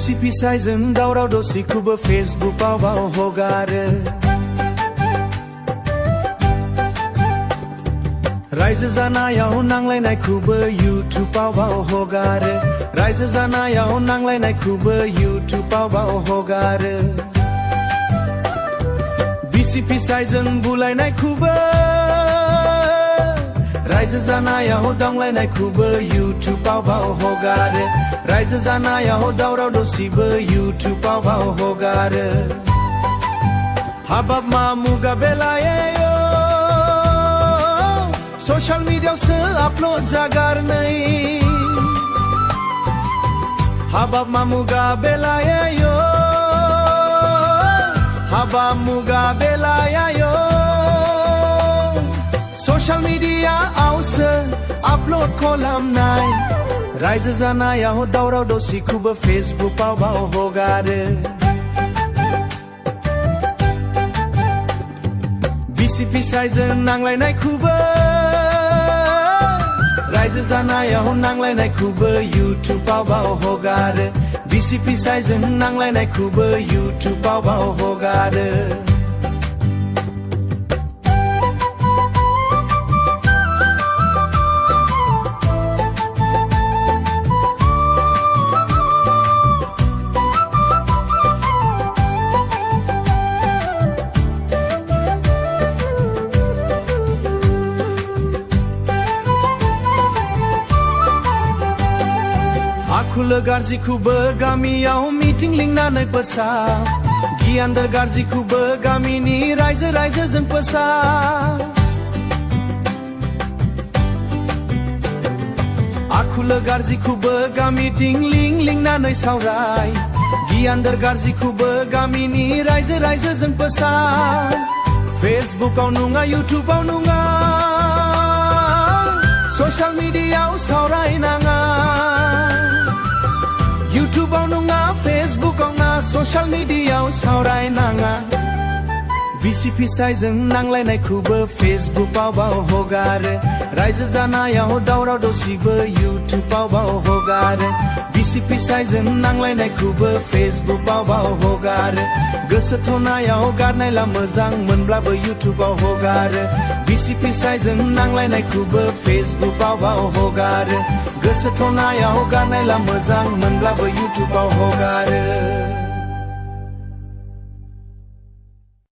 बिसि फिसायजों दावराव दसिखौबो फेसबुकआव हगारो रायजो जानायाव नांलायनायखौबो इउटुबाव हगारो रायजो जानायाव नांलायनायखौबो इउटुबाव हगारो बिसि फिसायजों बुलायनायखौबो रायजो जानायाव दांलायनायखौबो इउटुबाव हगारो रायजो जानायाव दावराव दसिबो इउटुबाव हगारो हाबाब मा मुगा बेलायाव ससियेल मिडियावसो आपल'ड जागारनाय हाबाब मा मुगा बेलायाव हाबाब मुगा बेलायाव ससियेल मिडियाआवसो आपल'ड खालामनाय रायजो जानायाव दावराव दसिखौबो फेसबुकआव हगारो बिसि फिसायजों नांलायनायखौबो रायजो जानायाव नांलायनायखौबो इउटुबाव हगारो बिसि फिसायजों नांलायनायखौबो इउटुबाव हगारो आखुलो गाज्रिखौबो गामियाव मिटिं लिंनानै फोसाव गियानदार गाज्रिखौबो गामिनि रायजोजों फोसाव आखुलो गाज्रिखौबो गामिथिं लिंनानै सावराय गियानदार गाज्रिखौबो गामिनि रायजोजों फोसाव फेसबुकआव नङा इउटुबाव नङा ससियेल मिडियाआव सावरायनाङा इउटुबाव नङा फेसबुकआव ना ससियेल मिडियाआव सावरायनाङा बिसि फिसायजों नांलायनायखौबो फेसबुकआव हगारो रायजो जानायाव दावराव दसिबो इउटुबाव हगारो बिसि फिसायजों नांलायनायखौबो फेसबुकआव हगारो गोसो थनायाव गारनायला मोजां मोनब्लाबो इउटुबाव हगारो बिसि फिसायजों नांलायनायखौबो फेसबुकआव हगारो गोसो थनायाव गारनायला मोजां मोनब्लाबो इउटुबाव हगारो